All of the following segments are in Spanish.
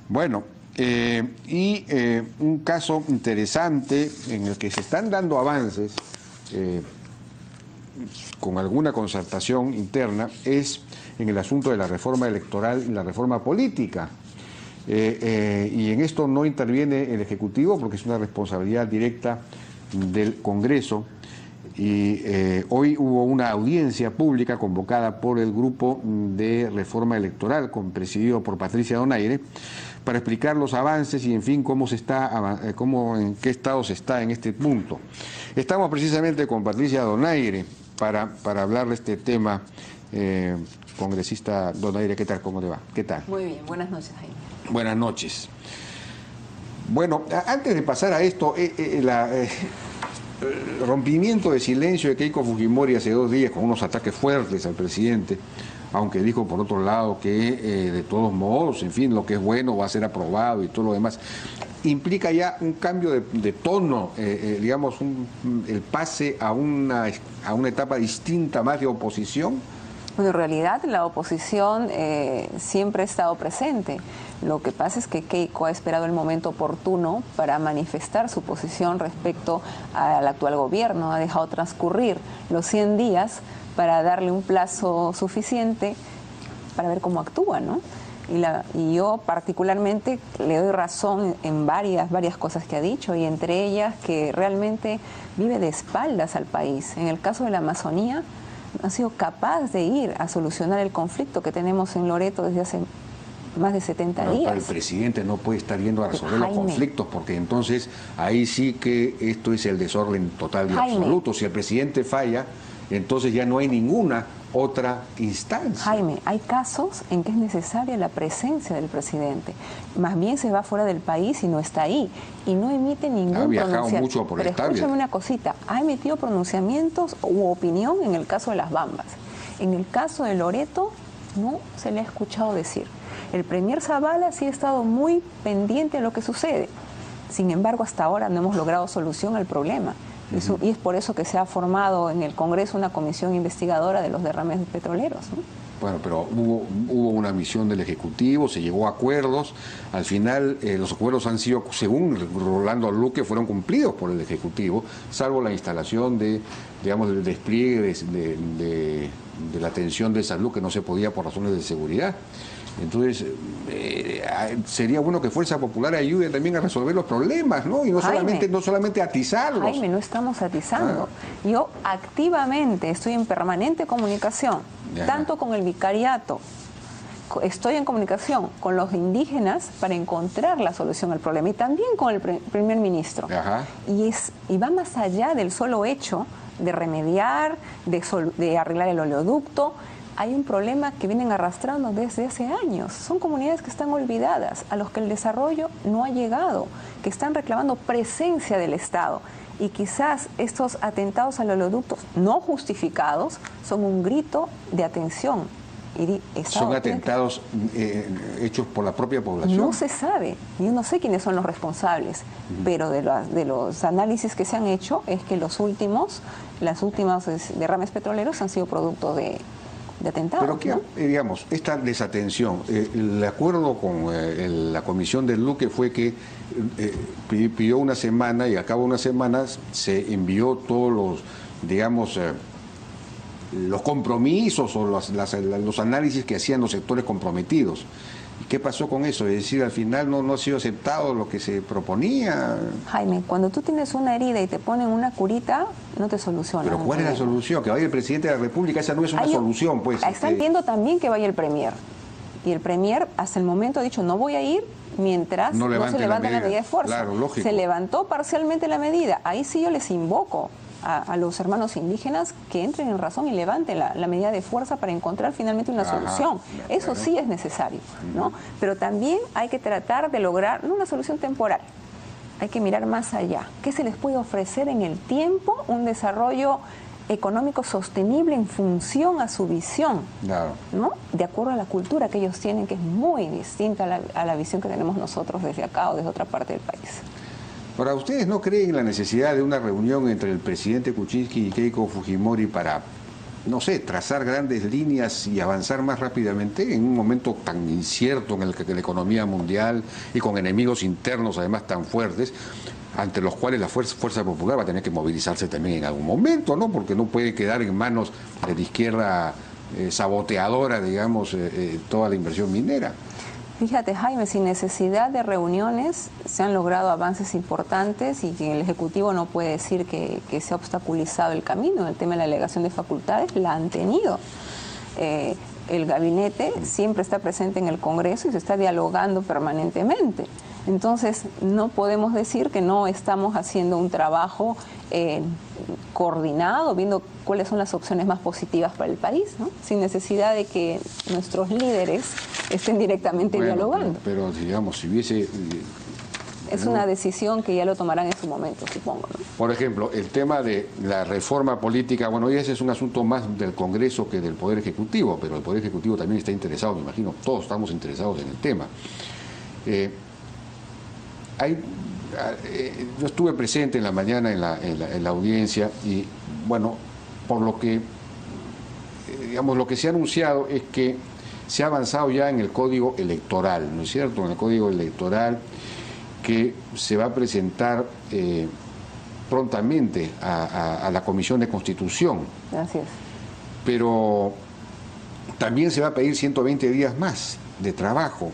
Bueno, un caso interesante en el que se están dando avances con alguna concertación interna es en el asunto de la reforma electoral y la reforma política. Y en esto no interviene el Ejecutivo porque es una responsabilidad directa del Congreso. Y hoy hubo una audiencia pública convocada por el Grupo de Reforma Electoral, presidido por Patricia Donaire, para explicar los avances y, en fin, en qué estado se está en este punto. Estamos precisamente con Patricia Donaire para hablar de este tema. Congresista Donaire, ¿qué tal? ¿Cómo le va? ¿Qué tal? Muy bien, buenas noches, Jaime. Buenas noches. Bueno, antes de pasar a esto, el rompimiento de silencio de Keiko Fujimori hace 2 días con unos ataques fuertes al presidente, aunque dijo por otro lado que de todos modos, en fin, lo que es bueno va a ser aprobado y todo lo demás, implica ya un cambio de tono, digamos, el pase a una etapa distinta más de oposición. Bueno, en realidad la oposición siempre ha estado presente. Lo que pasa es que Keiko ha esperado el momento oportuno para manifestar su posición respecto al actual gobierno. Ha dejado transcurrir los 100 días para darle un plazo suficiente para ver cómo actúa, ¿no? Y yo particularmente le doy razón en varias cosas que ha dicho, y entre ellas que realmente vive de espaldas al país. En el caso de la Amazonía, no ha sido capaz de ir a solucionar el conflicto que tenemos en Loreto desde hace más de 70 días. Pero el presidente no puede estar yendo a resolver los conflictos, porque entonces ahí sí que esto es el desorden total y absoluto. Si el presidente falla, entonces ya no hay ninguna otra instancia. Jaime, hay casos en que es necesaria la presencia del presidente. Más bien se va fuera del país y no está ahí. Y no emite ningún pronunciamiento. Ha viajado mucho por esta. Pero escúchame una cosita, ha emitido pronunciamientos u opinión en el caso de las Bambas. En el caso de Loreto no se le ha escuchado decir. El premier Zavala sí ha estado muy pendiente de lo que sucede. Sin embargo, hasta ahora no hemos logrado solución al problema. Y es por eso que se ha formado en el Congreso una comisión investigadora de los derrames petroleros, ¿no? Bueno, pero hubo una misión del Ejecutivo, se llegó a acuerdos. Al final, los acuerdos han sido, según Rolando Luque, fueron cumplidos por el Ejecutivo, salvo la instalación del despliegue de la atención de salud, que no se podía por razones de seguridad. Entonces, sería bueno que Fuerza Popular ayude también a resolver los problemas, ¿no? Y no solamente atizarlos. Jaime, no estamos atizando. Yo activamente estoy en permanente comunicación, tanto con el vicariato, estoy en comunicación con los indígenas para encontrar la solución al problema, y también con el primer ministro. Y va más allá del solo hecho de remediar, de arreglar el oleoducto. Hay un problema que vienen arrastrando desde hace años. Son comunidades que están olvidadas, a los que el desarrollo no ha llegado, que están reclamando presencia del Estado. Y quizás estos atentados al oleoducto no justificados son un grito de atención. ¿Son atentados hechos por la propia población? No se sabe. Yo no sé quiénes son los responsables, pero de los análisis que se han hecho es que las últimas derrames petroleros han sido producto de atentados. Pero que, digamos, esta desatención, el acuerdo con la comisión del Luque fue que pidió una semana, y a cabo de unas semanas se envió todos los, digamos, los compromisos o los análisis que hacían los sectores comprometidos. ¿Qué pasó con eso? Es decir, al final no ha sido aceptado lo que se proponía. Jaime, cuando tú tienes una herida y te ponen una curita, no te soluciona. ¿Pero cuál es la solución? Que vaya el presidente de la República, esa no es una solución, pues. Están viendo también que vaya el premier. Y el premier hasta el momento ha dicho, no voy a ir mientras no se levante la medida de fuerza. Claro, lógico. Se levantó parcialmente la medida. Ahí sí yo les invoco a los hermanos indígenas que entren en razón y levanten la medida de fuerza para encontrar finalmente una solución. Eso sí es necesario, ¿no? Pero también hay que tratar de lograr, no una solución temporal, hay que mirar más allá. ¿Qué se les puede ofrecer en el tiempo? Un desarrollo económico sostenible en función a su visión, ¿no? De acuerdo a la cultura que ellos tienen, que es muy distinta a la visión que tenemos nosotros desde acá o desde otra parte del país. Ahora, ¿ustedes no creen en la necesidad de una reunión entre el presidente Kuczynski y Keiko Fujimori para no sé, trazar grandes líneas y avanzar más rápidamente en un momento tan incierto en el que la economía mundial y con enemigos internos además tan fuertes, ante los cuales la fuerza popular va a tener que movilizarse también en algún momento, ¿no? Porque no puede quedar en manos de la izquierda saboteadora, digamos, toda la inversión minera. Fíjate, Jaime, sin necesidad de reuniones se han logrado avances importantes y que el Ejecutivo no puede decir que se ha obstaculizado el camino. El tema de la delegación de facultades la han tenido. El gabinete siempre está presente en el Congreso y se está dialogando permanentemente. Entonces, no podemos decir que no estamos haciendo un trabajo coordinado, viendo cuáles son las opciones más positivas para el país, ¿no? Sin necesidad de que nuestros líderes estén directamente dialogando. Pero digamos, si hubiese... Es una decisión que ya lo tomarán en su momento, supongo, ¿no? Por ejemplo, el tema de la reforma política, bueno, ese es un asunto más del Congreso que del Poder Ejecutivo, pero el Poder Ejecutivo también está interesado, me imagino, todos estamos interesados en el tema. Yo estuve presente en la mañana en la audiencia y, bueno, por lo que, digamos, lo que se ha anunciado es que se ha avanzado ya en el Código Electoral, ¿no es cierto? En el Código Electoral que se va a presentar prontamente a la Comisión de Constitución. Gracias. Pero también se va a pedir 120 días más de trabajo.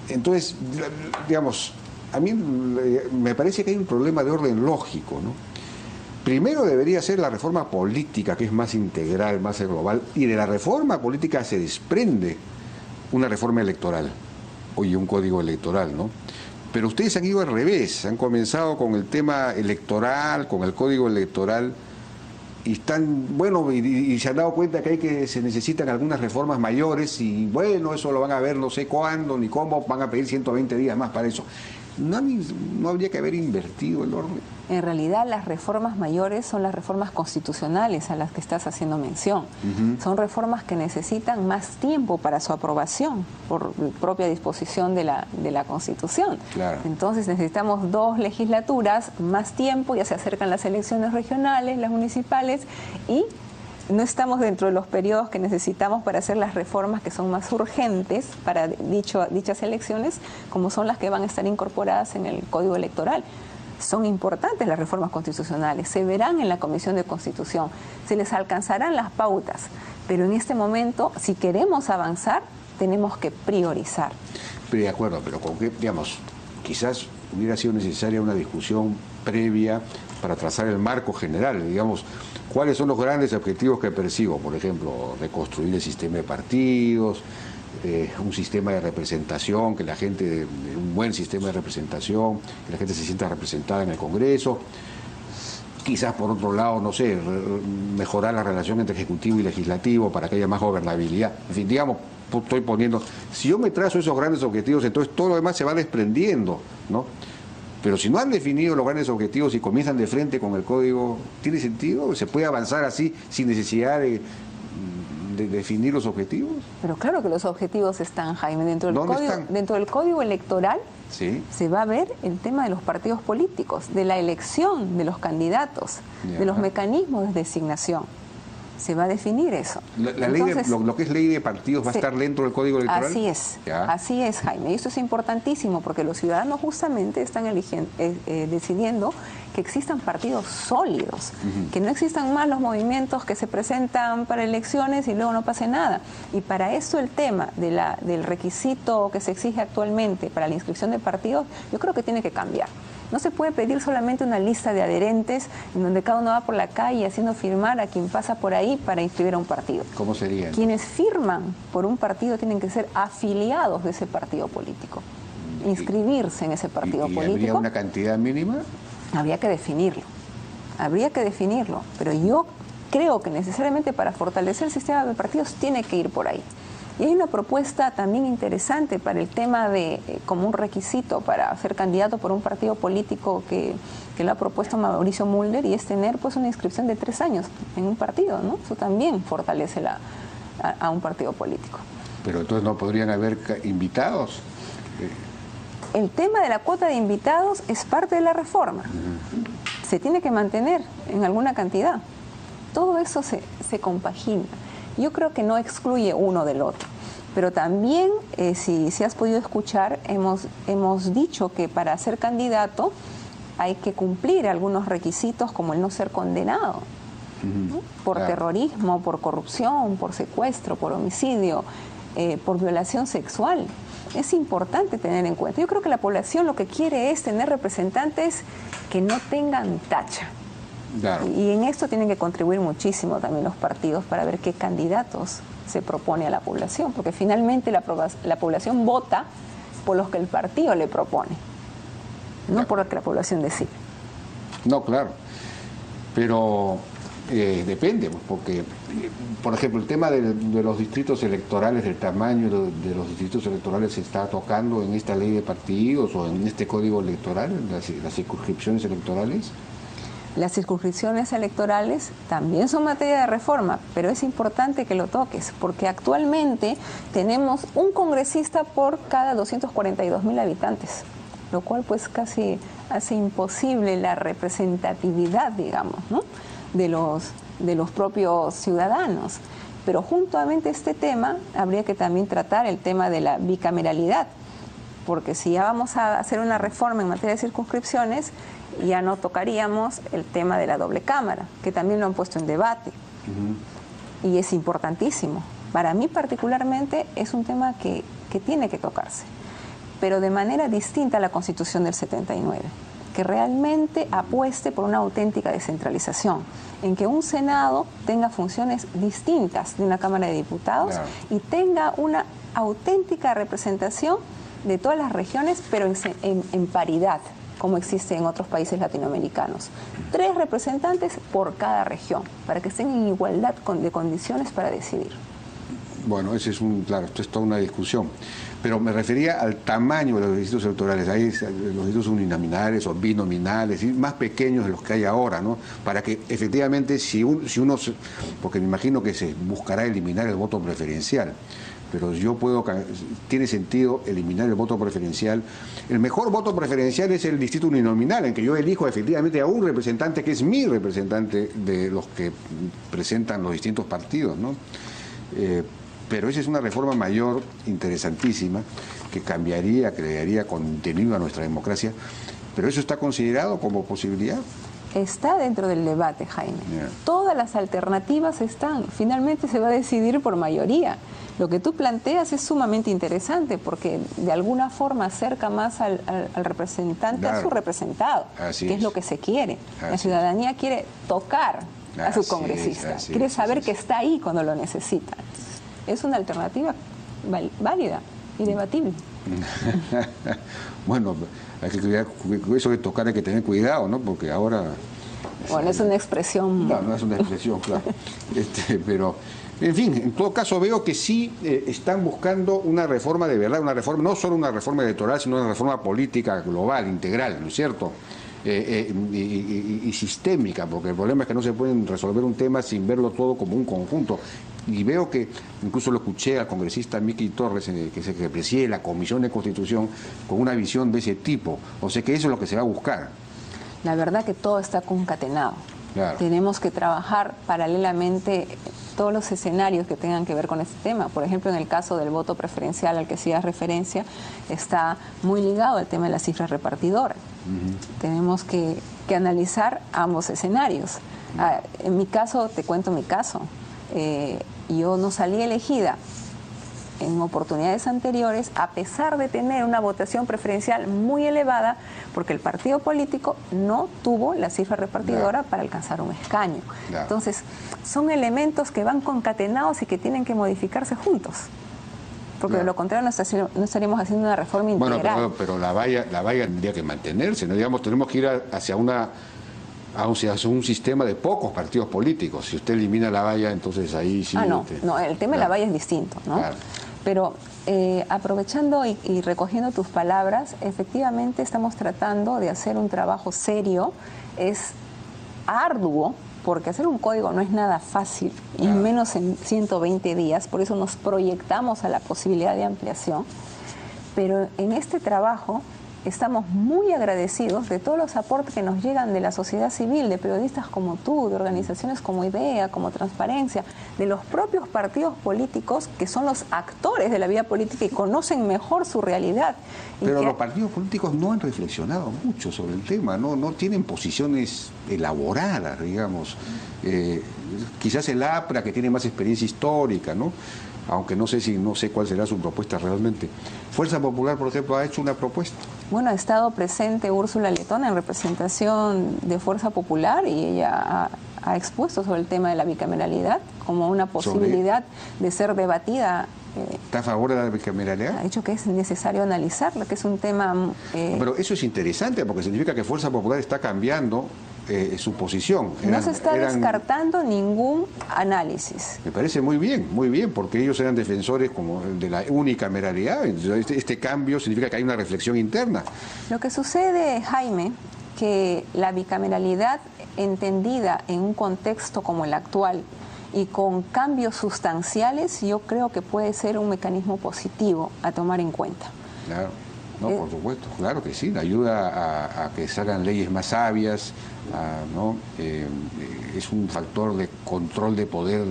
Entonces, digamos, a mí me parece que hay un problema de orden lógico, ¿no? Primero debería ser la reforma política, que es más integral, más global, y de la reforma política se desprende una reforma electoral, oye, un código electoral, ¿no? Pero ustedes han ido al revés, han comenzado con el tema electoral, con el código electoral, y están, bueno, y se han dado cuenta que se necesitan algunas reformas mayores, y bueno, eso lo van a ver no sé cuándo, ni cómo, van a pedir 120 días más para eso. ¿No habría que haber invertido el orden? En realidad las reformas mayores son las reformas constitucionales a las que estás haciendo mención. Son reformas que necesitan más tiempo para su aprobación por propia disposición de la Constitución. Claro. Entonces necesitamos 2 legislaturas, más tiempo, ya se acercan las elecciones regionales, las municipales, y no estamos dentro de los periodos que necesitamos para hacer las reformas que son más urgentes para dichas elecciones, como son las que van a estar incorporadas en el Código Electoral. Son importantes las reformas constitucionales, se verán en la Comisión de Constitución, se les alcanzarán las pautas, pero en este momento, si queremos avanzar, tenemos que priorizar. De acuerdo, pero con qué, digamos, quizás hubiera sido necesaria una discusión previa para trazar el marco general, digamos, cuáles son los grandes objetivos que persigo, por ejemplo, reconstruir el sistema de partidos, un sistema de representación, que la gente, un buen sistema de representación, que la gente se sienta representada en el Congreso. Quizás por otro lado, no sé, mejorar la relación entre Ejecutivo y Legislativo para que haya más gobernabilidad. En fin, digamos, estoy poniendo, si yo me trazo esos grandes objetivos, entonces todo lo demás se va desprendiendo, ¿no? Pero si no han definido los grandes objetivos y comienzan de frente con el código, ¿tiene sentido? ¿Se puede avanzar así sin necesidad de definir los objetivos? Pero claro que los objetivos están, Jaime, dentro del código electoral. Sí. Se va a ver el tema de los partidos políticos, de la elección de los candidatos, de los mecanismos de designación. Se va a definir eso. Entonces, lo que es ley de partidos va a estar dentro del Código Electoral. Así es, Jaime. Y esto es importantísimo porque los ciudadanos justamente están decidiendo que existan partidos sólidos, que no existan más los movimientos que se presentan para elecciones y luego no pase nada. Y para eso el tema del requisito que se exige actualmente para la inscripción de partidos, yo creo que tiene que cambiar. No se puede pedir solamente una lista de adherentes en donde cada uno va por la calle haciendo firmar a quien pasa por ahí para inscribir a un partido. ¿Cómo sería? Quienes firman por un partido tienen que ser afiliados de ese partido político, inscribirse en ese partido político. ¿Habría una cantidad mínima? Habría que definirlo, pero yo creo que necesariamente para fortalecer el sistema de partidos tiene que ir por ahí. Y hay una propuesta también interesante para el tema de, como un requisito para ser candidato por un partido político que lo ha propuesto Mauricio Mulder, y es tener pues una inscripción de 3 años en un partido, ¿no? Eso también fortalece a un partido político. Pero entonces no podrían haber invitados. El tema de la cuota de invitados es parte de la reforma. Se tiene que mantener en alguna cantidad. todo eso se compagina. Yo creo que no excluye uno del otro. Pero también, si has podido escuchar, hemos dicho que para ser candidato hay que cumplir algunos requisitos como el no ser condenado, ¿no? Por terrorismo, por corrupción, por secuestro, por homicidio, por violación sexual. Es importante tener en cuenta. Yo creo que la población lo que quiere es tener representantes que no tengan tacha. Claro. Y en esto tienen que contribuir muchísimo también los partidos para ver qué candidatos se propone a la población, porque finalmente la población vota por los que el partido le propone, no por lo que la población decide. No, claro, pero depende, porque, por ejemplo, el tema de los distritos electorales, del tamaño de los distritos electorales se está tocando en esta ley de partidos o en este código electoral, las circunscripciones electorales. Las circunscripciones electorales también son materia de reforma, pero es importante que lo toques, porque actualmente tenemos un congresista por cada 242.000 habitantes, lo cual pues casi hace imposible la representatividad, digamos, ¿no? de los propios ciudadanos. Pero juntamente a este tema habría que también tratar el tema de la bicameralidad, porque si ya vamos a hacer una reforma en materia de circunscripciones, ya no tocaríamos el tema de la doble cámara, que también lo han puesto en debate. Y es importantísimo. Para mí particularmente es un tema que tiene que tocarse, pero de manera distinta a la Constitución del 79, que realmente apueste por una auténtica descentralización, en que un Senado tenga funciones distintas de una Cámara de Diputados, claro, y tenga una auténtica representación de todas las regiones, pero en paridad, como existe en otros países latinoamericanos. 3 representantes por cada región, para que estén en igualdad de condiciones para decidir. Bueno, ese es claro, esto es toda una discusión. Pero me refería al tamaño de los distritos electorales. Hay los distritos uninominales o binominales, más pequeños de los que hay ahora, ¿no? Para que efectivamente, porque me imagino que se buscará eliminar el voto preferencial. Pero tiene sentido eliminar el voto preferencial. El mejor voto preferencial es el distrito uninominal, en que yo elijo efectivamente a un representante que es mi representante de los que presentan los distintos partidos, ¿no? Pero esa es una reforma mayor, interesantísima, que cambiaría, que le daría contenido a nuestra democracia. ¿Pero eso está considerado como posibilidad? Está dentro del debate, Jaime. Todas las alternativas están. Finalmente se va a decidir por mayoría. Lo que tú planteas es sumamente interesante porque de alguna forma acerca más al representante, claro, a su representado, que es lo que se quiere. La ciudadanía quiere tocar a su congresista, quiere saber que está ahí cuando lo necesita. Es una alternativa válida y debatible. Bueno, hay que cuidar, eso de tocar hay que tener cuidado, ¿no? Porque ahora... Bueno, es una expresión... No es una expresión, claro. Pero, en fin, en todo caso veo que sí están buscando una reforma de verdad, una reforma, no solo una reforma electoral, sino una reforma política global, integral, ¿no es cierto? Y sistémica, porque el problema es que no se pueden resolver un tema sin verlo todo como un conjunto. Y veo que, incluso lo escuché al congresista Miki Torres, que preside la Comisión de Constitución, con una visión de ese tipo. O sea que eso es lo que se va a buscar. La verdad que todo está concatenado. Claro. Tenemos que trabajar paralelamente todos los escenarios que tengan que ver con este tema. Por ejemplo, en el caso del voto preferencial al que hacías referencia, está muy ligado al tema de las cifras repartidoras. Tenemos que analizar ambos escenarios. En mi caso, te cuento mi caso. Yo no salí elegida en oportunidades anteriores, a pesar de tener una votación preferencial muy elevada, porque el partido político no tuvo la cifra repartidora para alcanzar un escaño. Entonces, son elementos que van concatenados y que tienen que modificarse juntos. Porque de lo contrario no estaríamos haciendo una reforma integral. Bueno, pero la valla tendría que mantenerse, ¿no? Digamos, tenemos que ir hacia un sistema de pocos partidos políticos. Si usted elimina la valla, entonces ahí sí... No, el tema de la valla es distinto, ¿no? Claro. Pero aprovechando y recogiendo tus palabras, efectivamente estamos tratando de hacer un trabajo serio. Es arduo, porque hacer un código no es nada fácil, y menos en 120 días, por eso nos proyectamos a la posibilidad de ampliación. Pero en este trabajo estamos muy agradecidos de todos los aportes que nos llegan de la sociedad civil, de periodistas como tú, de organizaciones como IDEA, como Transparencia, de los propios partidos políticos que son los actores de la vida política y conocen mejor su realidad. Pero los partidos políticos no han reflexionado mucho sobre el tema, no tienen posiciones elaboradas, digamos. Quizás el APRA, que tiene más experiencia histórica, ¿no? Aunque no sé cuál será su propuesta realmente. Fuerza Popular, por ejemplo, ha hecho una propuesta. Bueno, ha estado presente Úrsula Letona en representación de Fuerza Popular y ella ha expuesto sobre el tema de la bicameralidad como una posibilidad de ser debatida. ¿Está a favor de la bicameralidad? Ha dicho que es necesario analizarla, que es un tema... Pero eso es interesante porque significa que Fuerza Popular está cambiando su posición. No se está descartando ningún análisis. Me parece muy bien, porque ellos eran defensores como de la unicameralidad. Este cambio significa que hay una reflexión interna. Lo que sucede, Jaime, que la bicameralidad entendida en un contexto como el actual y con cambios sustanciales, yo creo que puede ser un mecanismo positivo a tomar en cuenta. Claro. No, por supuesto, claro que sí, ayuda a que salgan leyes más sabias, ¿no? Es un factor de control de poder,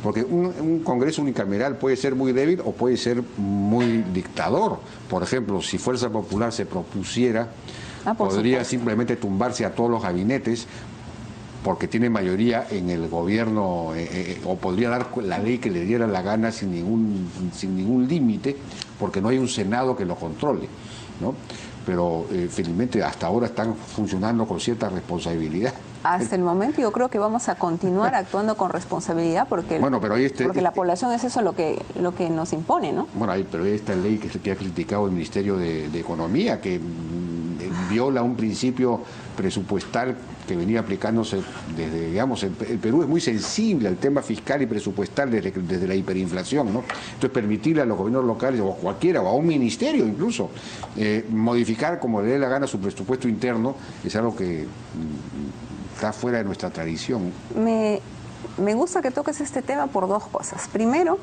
porque un Congreso unicameral puede ser muy débil o puede ser muy dictador. Por ejemplo, si Fuerza Popular se propusiera, podría simplemente tumbarse a todos los gabinetes, porque tiene mayoría en el gobierno, o podría dar la ley que le diera la gana sin ningún límite, porque no hay un Senado que lo controle, ¿no? Pero felizmente hasta ahora están funcionando con cierta responsabilidad. Hasta el momento yo creo que vamos a continuar actuando con responsabilidad porque, porque la población es eso lo que nos impone, ¿no? Bueno, pero hay esta ley que ha criticado el Ministerio de Economía, que viola un principio presupuestal que venía aplicándose desde, digamos, el Perú es muy sensible al tema fiscal y presupuestal desde la hiperinflación, ¿no? Entonces permitirle a los gobiernos locales o a cualquiera, o a un ministerio incluso, modificar como le dé la gana su presupuesto interno, es algo que está fuera de nuestra tradición. Me gusta que toques este tema por dos cosas. Primero,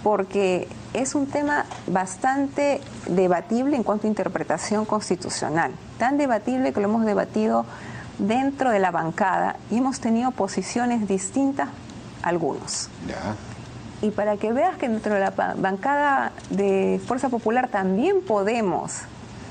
porque es un tema bastante debatible en cuanto a interpretación constitucional. Tan debatible que lo hemos debatido dentro de la bancada y hemos tenido posiciones distintas algunos. Ya. Y para que veas que dentro de la bancada de Fuerza Popular también podemos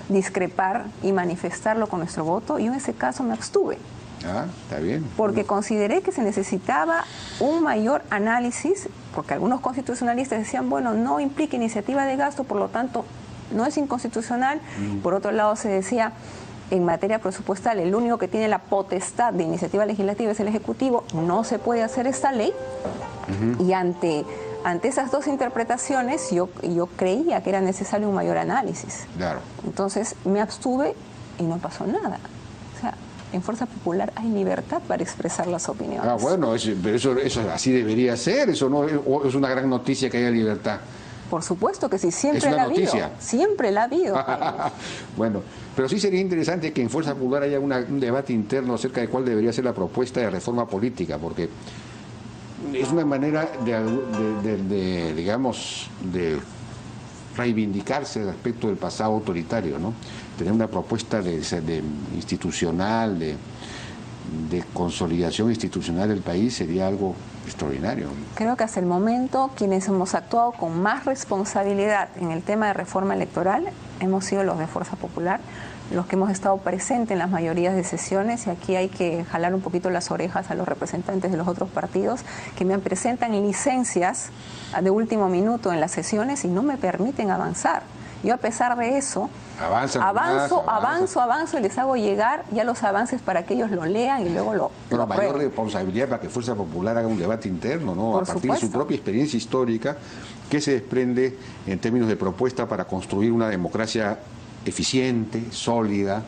discrepar y manifestarlo con nuestro voto, yo en ese caso me abstuve. Ah, está bien. Porque consideré que se necesitaba un mayor análisis, porque algunos constitucionalistas decían, bueno, no implica iniciativa de gasto, por lo tanto no es inconstitucional. Por otro lado se decía, en materia presupuestal, el único que tiene la potestad de iniciativa legislativa es el Ejecutivo, no se puede hacer esta ley. Y ante esas dos interpretaciones yo creía que era necesario un mayor análisis. Claro. Entonces me abstuve y no pasó nada. O sea, en Fuerza Popular hay libertad para expresar las opiniones. Ah, bueno, pero eso así debería ser, eso no es una gran noticia que haya libertad. Por supuesto que sí, siempre la ha habido. Siempre la ha habido. Bueno, pero sí sería interesante que en Fuerza Popular haya un debate interno acerca de cuál debería ser la propuesta de reforma política, porque es una manera digamos, de reivindicarse respecto del pasado autoritario, ¿no? Tener una propuesta institucional, de consolidación institucional del país sería algo extraordinario. Creo que hasta el momento quienes hemos actuado con más responsabilidad en el tema de reforma electoral hemos sido los de Fuerza Popular, los que hemos estado presentes en las mayorías de sesiones, y aquí hay que jalar un poquito las orejas a los representantes de los otros partidos que me presentan licencias de último minuto en las sesiones y no me permiten avanzar. Yo a pesar de eso avanzo y les hago llegar ya los avances para que ellos lo lean y luego lo Pero mayor responsabilidad para que Fuerza Popular haga un debate interno, ¿no? A partir de su propia experiencia histórica, que se desprende en términos de propuesta para construir una democracia eficiente, sólida,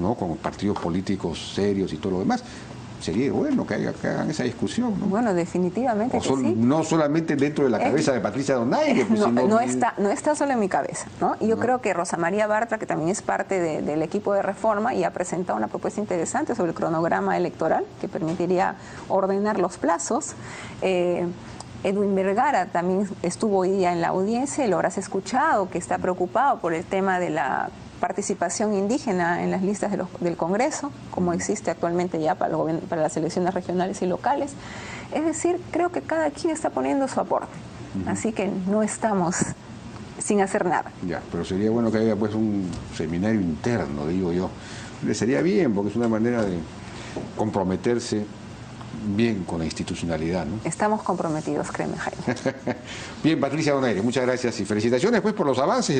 ¿no? Con partidos políticos serios y todo lo demás. Sería bueno que hagan esa discusión, ¿no? Bueno, definitivamente que sí. No solamente dentro de la cabeza de Patricia Donaire. Pues, no está solo en mi cabeza, ¿no? Y yo creo que Rosa María Bartra, que también es parte del equipo de reforma y ha presentado una propuesta interesante sobre el cronograma electoral que permitiría ordenar los plazos. Edwin Vergara también estuvo hoy día en la audiencia y lo habrás escuchado, que está preocupado por el tema de la participación indígena en las listas del Congreso, como existe actualmente ya para las elecciones regionales y locales. Es decir, creo que cada quien está poniendo su aporte, así que no estamos sin hacer nada. Ya, pero sería bueno que haya pues un seminario interno, digo yo. Le sería bien, porque es una manera de comprometerse bien con la institucionalidad, ¿no? Estamos comprometidos, créeme, Jaime. Bien, Patricia Donaire, muchas gracias y felicitaciones pues por los avances.